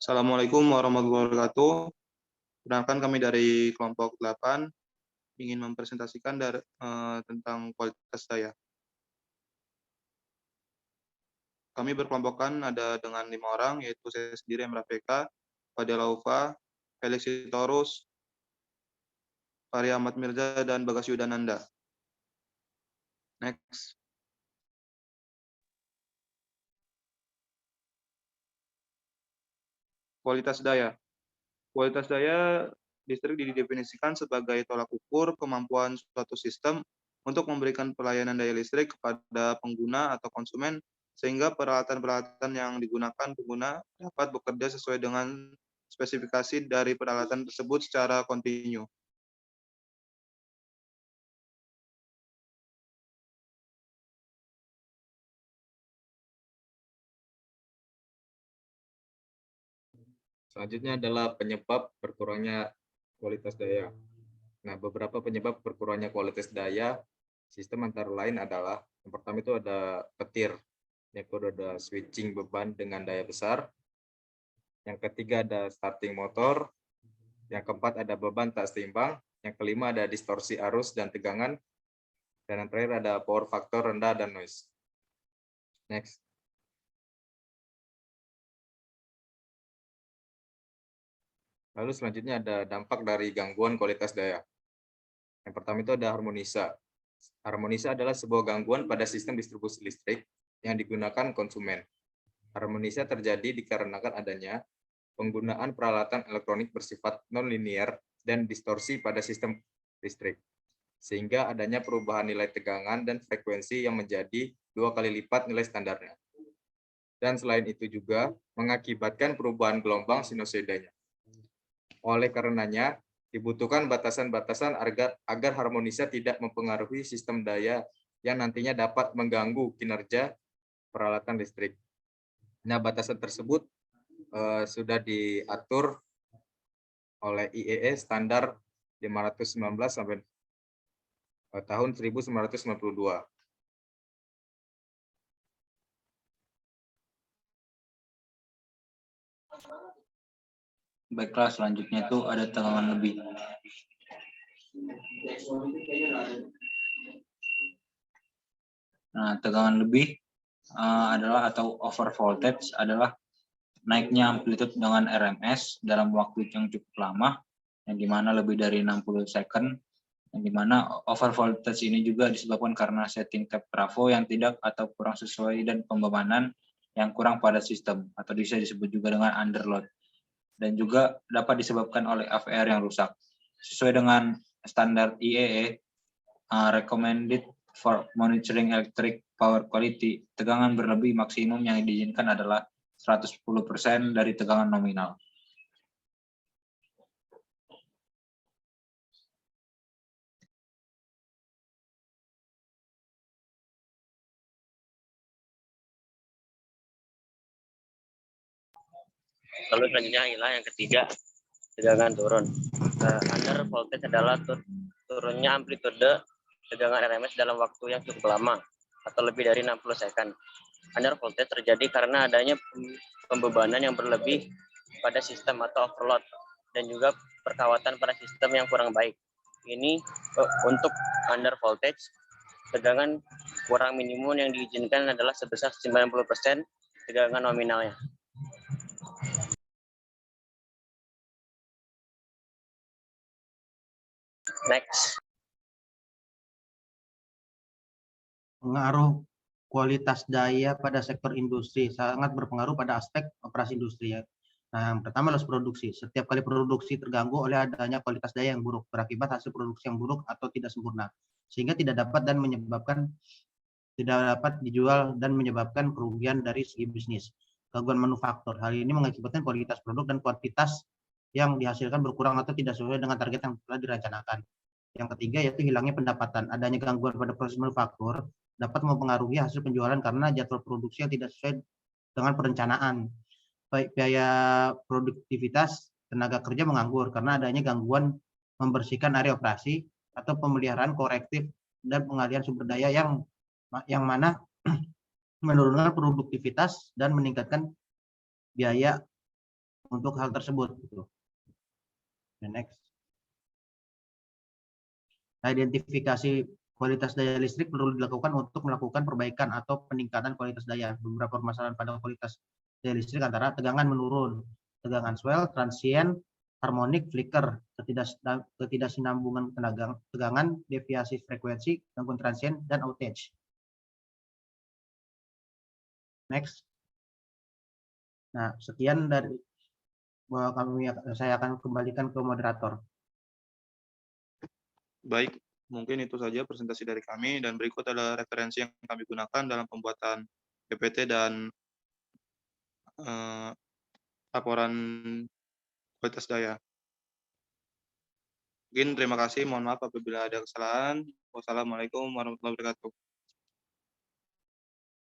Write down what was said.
Assalamualaikum warahmatullahi wabarakatuh. Perkenalkan kami dari kelompok 8 ingin mempresentasikan tentang kualitas daya. Kami berkelompokkan ada dengan 5 orang, yaitu saya sendiri, Emrah PK, Fadela Ufa, Felix Sitorus, Fahri Ahmad Mirza, dan Bagas Yudananda. Next. Kualitas daya. Kualitas daya listrik didefinisikan sebagai tolak ukur kemampuan suatu sistem untuk memberikan pelayanan daya listrik kepada pengguna atau konsumen, sehingga peralatan-peralatan yang digunakan pengguna dapat bekerja sesuai dengan spesifikasi dari peralatan tersebut secara kontinu. Selanjutnya adalah penyebab berkurangnya kualitas daya. Nah, beberapa penyebab berkurangnya kualitas daya sistem antara lain adalah, yang pertama itu ada petir, yang kedua ada switching beban dengan daya besar, yang ketiga ada starting motor, yang keempat ada beban tak seimbang, yang kelima ada distorsi arus dan tegangan, dan yang terakhir ada power factor rendah dan noise. Next. Lalu selanjutnya ada dampak dari gangguan kualitas daya. Yang pertama itu ada harmonisa. Harmonisa adalah sebuah gangguan pada sistem distribusi listrik yang digunakan konsumen. Harmonisa terjadi dikarenakan adanya penggunaan peralatan elektronik bersifat non-linear dan distorsi pada sistem listrik, sehingga adanya perubahan nilai tegangan dan frekuensi yang menjadi 2 kali lipat nilai standarnya. Dan selain itu juga mengakibatkan perubahan gelombang sinusoidanya. Oleh karenanya, dibutuhkan batasan-batasan agar harmonisa tidak mempengaruhi sistem daya yang nantinya dapat mengganggu kinerja peralatan listrik. Nah, batasan tersebut sudah diatur oleh IEE standar 519 sampai tahun 1992. Baiklah, selanjutnya itu ada tegangan lebih. Nah, tegangan lebih adalah atau over voltage adalah naiknya amplitude dengan RMS dalam waktu yang cukup lama, yang dimana lebih dari 60 second, yang dimana over voltage ini juga disebabkan karena setting tap trafo yang tidak atau kurang sesuai dan pembebanan yang kurang pada sistem, atau bisa disebut juga dengan underload, dan juga dapat disebabkan oleh AVR yang rusak. Sesuai dengan standar IEE, recommended for monitoring electric power quality, tegangan berlebih maksimum yang diizinkan adalah 110% dari tegangan nominal. Lalu selanjutnya ialah yang ketiga, tegangan turun. Under voltage adalah turunnya amplitude tegangan RMS dalam waktu yang cukup lama atau lebih dari 60 second. Under voltage terjadi karena adanya pembebanan yang berlebih pada sistem atau overload dan juga perkawatan pada sistem yang kurang baik. Ini untuk under voltage, tegangan kurang minimum yang diizinkan adalah sebesar 90% tegangan nominalnya. Next. Pengaruh kualitas daya pada sektor industri sangat berpengaruh pada aspek operasi industri ya. Nah, yang pertama adalah produksi. Setiap kali produksi terganggu oleh adanya kualitas daya yang buruk berakibat hasil produksi yang buruk atau tidak sempurna, sehingga tidak dapat dijual dan menyebabkan kerugian dari segi bisnis. Gangguan manufaktur. Hal ini mengakibatkan kualitas produk dan kuantitas yang dihasilkan berkurang atau tidak sesuai dengan target yang telah direncanakan. Yang ketiga yaitu hilangnya pendapatan. Adanya gangguan pada proses manufaktur dapat mempengaruhi hasil penjualan karena jadwal produksi yang tidak sesuai dengan perencanaan. Baik biaya produktivitas tenaga kerja menganggur karena adanya gangguan membersihkan area operasi atau pemeliharaan korektif dan pengalihan sumber daya yang mana menurunkan produktivitas dan meningkatkan biaya untuk hal tersebut. Gitu. Dan next. Identifikasi kualitas daya listrik perlu dilakukan untuk melakukan perbaikan atau peningkatan kualitas daya. Beberapa permasalahan pada kualitas daya listrik antara tegangan menurun, tegangan swell, transient, harmonik, flicker, ketidaksinambungan tegangan, deviasi frekuensi, gangguan transient, dan outage. Next. Nah, sekian dari saya akan kembalikan ke moderator. Baik, mungkin itu saja presentasi dari kami, dan berikut adalah referensi yang kami gunakan dalam pembuatan PPT dan laporan kualitas daya. Mungkin terima kasih, mohon maaf apabila ada kesalahan. Wassalamualaikum warahmatullahi wabarakatuh.